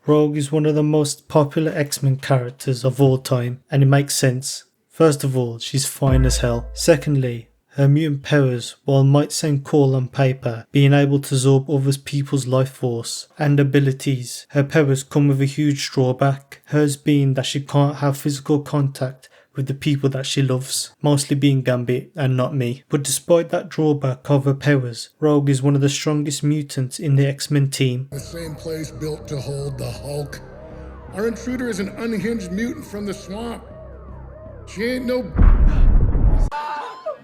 Rogue is one of the most popular X-Men characters of all time, and it makes sense. First of all, she's fine as hell. Secondly, her mutant powers, while might sound cool on paper, being able to absorb other people's life force and abilities, her powers come with a huge drawback, hers being that she can't have physical contact with the people that she loves, mostly being Gambit and not me. But despite that drawback of her powers, Rogue is one of the strongest mutants in the X-Men team. The same place built to hold the Hulk. Our intruder is an unhinged mutant from the swamp. She ain't no...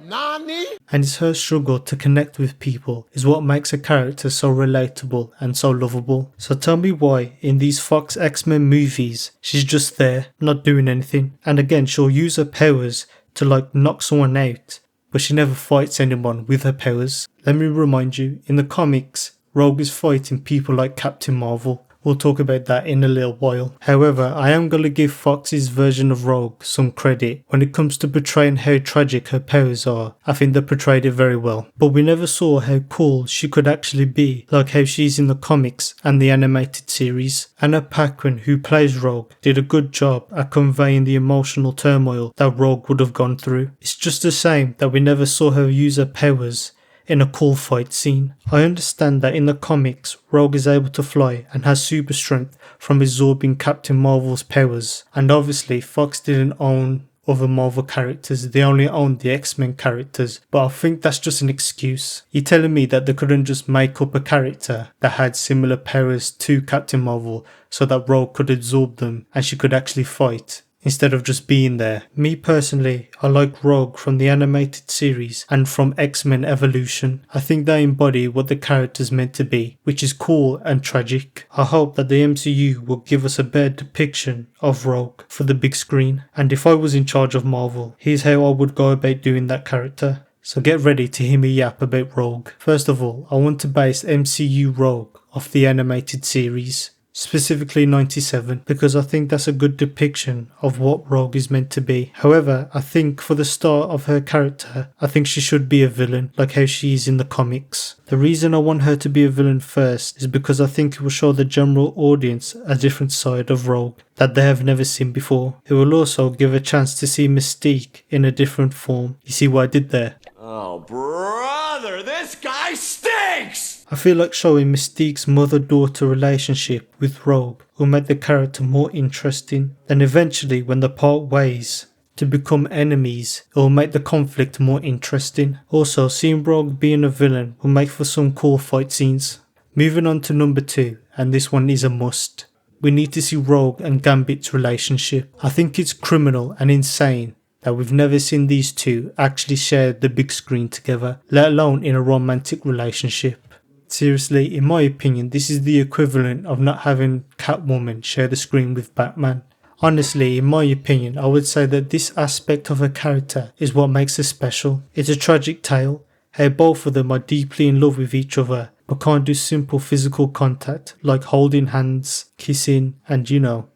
Nani? And it's her struggle to connect with people is what makes her character so relatable and so lovable. So tell me why in these Fox X-Men movies she's just there, not doing anything. And again, she'll use her powers to knock someone out, but she never fights anyone with her powers. Let me remind you, in the comics, Rogue is fighting people like Captain Marvel. We'll talk about that in a little while. However, I am going to give Fox's version of Rogue some credit. When it comes to portraying how tragic her powers are, I think they portrayed it very well. But we never saw how cool she could actually be, like how she's in the comics and the animated series. Anna Paquin, who plays Rogue, did a good job at conveying the emotional turmoil that Rogue would have gone through. It's just a shame that we never saw her use her powers in a cool fight scene. I understand that in the comics, Rogue is able to fly and has super strength from absorbing Captain Marvel's powers, and obviously Fox didn't own other Marvel characters, they only owned the X-Men characters, but I think that's just an excuse. You're telling me that they couldn't just make up a character that had similar powers to Captain Marvel so that Rogue could absorb them and she could actually fight, instead of just being there. Me personally, I like Rogue from the animated series and from X-Men Evolution. I think they embody what the character's meant to be, which is cool and tragic. I hope that the MCU will give us a better depiction of Rogue for the big screen. And if I was in charge of Marvel, here's how I would go about doing that character. So get ready to hear me yap about Rogue. First of all, I want to base MCU Rogue off the animated series, specifically 97, because I think that's a good depiction of what Rogue is meant to be. However, I think for the start of her character, I think she should be a villain, like how she is in the comics. The reason I want her to be a villain first is because I think it will show the general audience a different side of Rogue that they have never seen before. It will also give a chance to see Mystique in a different form. You see what I did there? Oh, brother, this guy stinks! I feel like showing Mystique's mother-daughter relationship with Rogue will make the character more interesting. Then eventually, when they part ways to become enemies, it will make the conflict more interesting. Also, seeing Rogue being a villain will make for some cool fight scenes. Moving on to number 2, and this one is a must. We need to see Rogue and Gambit's relationship. I think it's criminal and insane that we've never seen these two actually share the big screen together, let alone in a romantic relationship. Seriously, in my opinion, this is the equivalent of not having Catwoman share the screen with Batman. Honestly, in my opinion, I would say that this aspect of her character is what makes her special. It's a tragic tale, how both of them are deeply in love with each other, but can't do simple physical contact like holding hands, kissing, and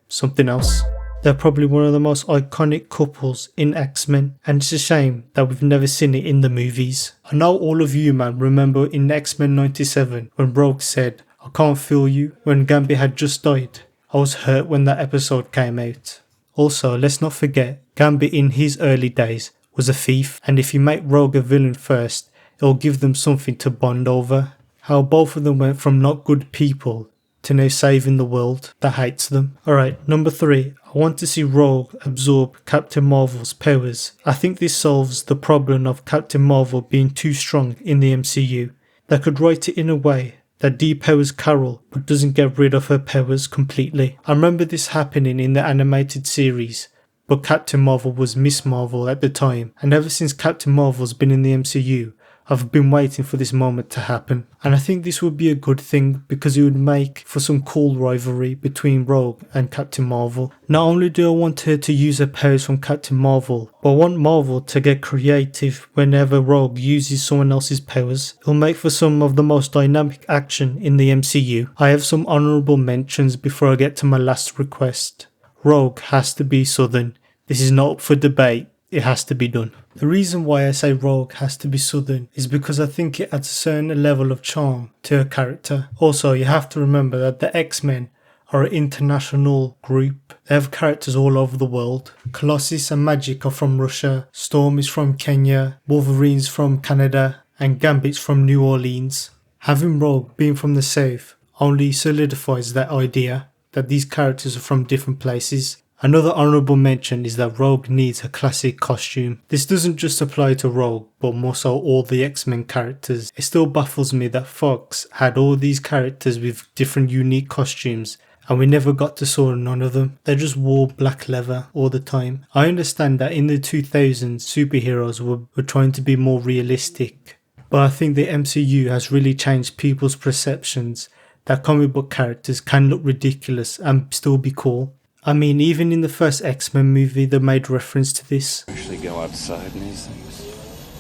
something else. They're probably one of the most iconic couples in X-Men, and it's a shame that we've never seen it in the movies. I know all of you, man, remember in X-Men 97 when Rogue said, "I can't feel you," when Gambit had just died. I was hurt when that episode came out. Also, let's not forget, Gambit in his early days was a thief, and if you make Rogue a villain first, it'll give them something to bond over. How both of them went from not good people to now saving the world that hates them. Alright, number 3. I want to see Rogue absorb Captain Marvel's powers. I think this solves the problem of Captain Marvel being too strong in the MCU. They could write it in a way that depowers Carol but doesn't get rid of her powers completely. I remember this happening in the animated series, but Captain Marvel was Miss Marvel at the time, and ever since Captain Marvel's been in the MCU, I've been waiting for this moment to happen. And I think this would be a good thing because it would make for some cool rivalry between Rogue and Captain Marvel. Not only do I want her to use her powers from Captain Marvel, but I want Marvel to get creative whenever Rogue uses someone else's powers. It'll make for some of the most dynamic action in the MCU. I have some honourable mentions before I get to my last request. Rogue has to be Southern. This is not up for debate. It has to be done. The reason why I say Rogue has to be Southern is because I think it adds a certain level of charm to her character. Also, you have to remember that the X-Men are an international group. They have characters all over the world. Colossus and Magic are from Russia, Storm is from Kenya, Wolverine's from Canada, and Gambit's from New Orleans. Having Rogue being from the South only solidifies that idea that these characters are from different places. Another honourable mention is that Rogue needs a classic costume. This doesn't just apply to Rogue, but more so all the X-Men characters. It still baffles me that Fox had all these characters with different unique costumes and we never got to saw none of them. They just wore black leather all the time. I understand that in the 2000s superheroes were trying to be more realistic, but I think the MCU has really changed people's perceptions that comic book characters can look ridiculous and still be cool. I mean, even in the first X-Men movie they made reference to this. Actually go outside in these things.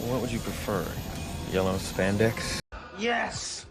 What would you prefer? Yellow spandex? Yes!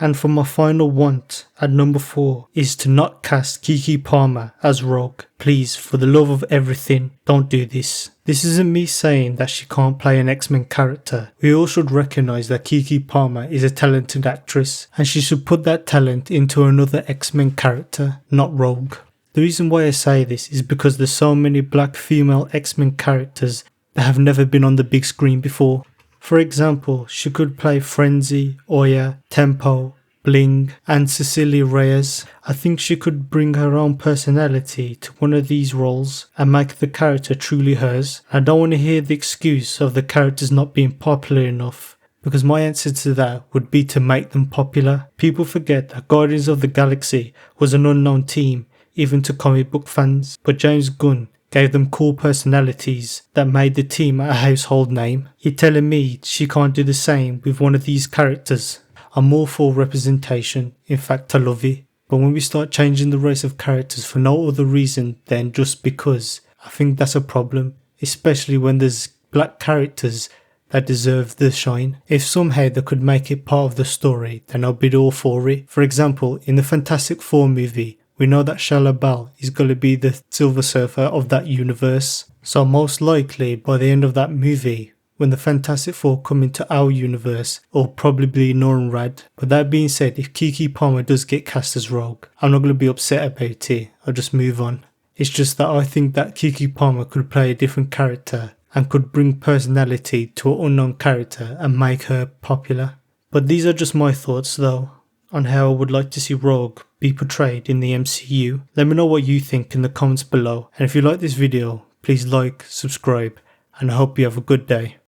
And for my final want, at number 4, is to not cast Kiki Palmer as Rogue. Please, for the love of everything, don't do this. This isn't me saying that she can't play an X-Men character. We all should recognise that Kiki Palmer is a talented actress, and she should put that talent into another X-Men character, not Rogue. The reason why I say this is because there's so many black female X-Men characters that have never been on the big screen before. For example, she could play Frenzy, Oya, Tempo, Bling and Cecilia Reyes. I think she could bring her own personality to one of these roles and make the character truly hers. I don't want to hear the excuse of the characters not being popular enough, because my answer to that would be to make them popular. People forget that Guardians of the Galaxy was an unknown team even to comic book fans, but James Gunn gave them cool personalities that made the team a household name. You're telling me she can't do the same with one of these characters? I'm all for representation, in fact I love it, but when we start changing the race of characters for no other reason than just because, I think that's a problem, especially when there's black characters that deserve the shine. If somehow they could make it part of the story, then I'll be all for it. For example, in the Fantastic Four movie, we know that Shia LaBeouf is going to be the Silver Surfer of that universe. So most likely, by the end of that movie, when the Fantastic Four come into our universe, it'll probably be Norman Rad. But that being said, if Kiki Palmer does get cast as Rogue, I'm not going to be upset about it. I'll just move on. It's just that I think that Kiki Palmer could play a different character and could bring personality to an unknown character and make her popular. But these are just my thoughts though, on how I would like to see Rogue be portrayed in the MCU. Let me know what you think in the comments below, and if you like this video, please like, subscribe, and I hope you have a good day.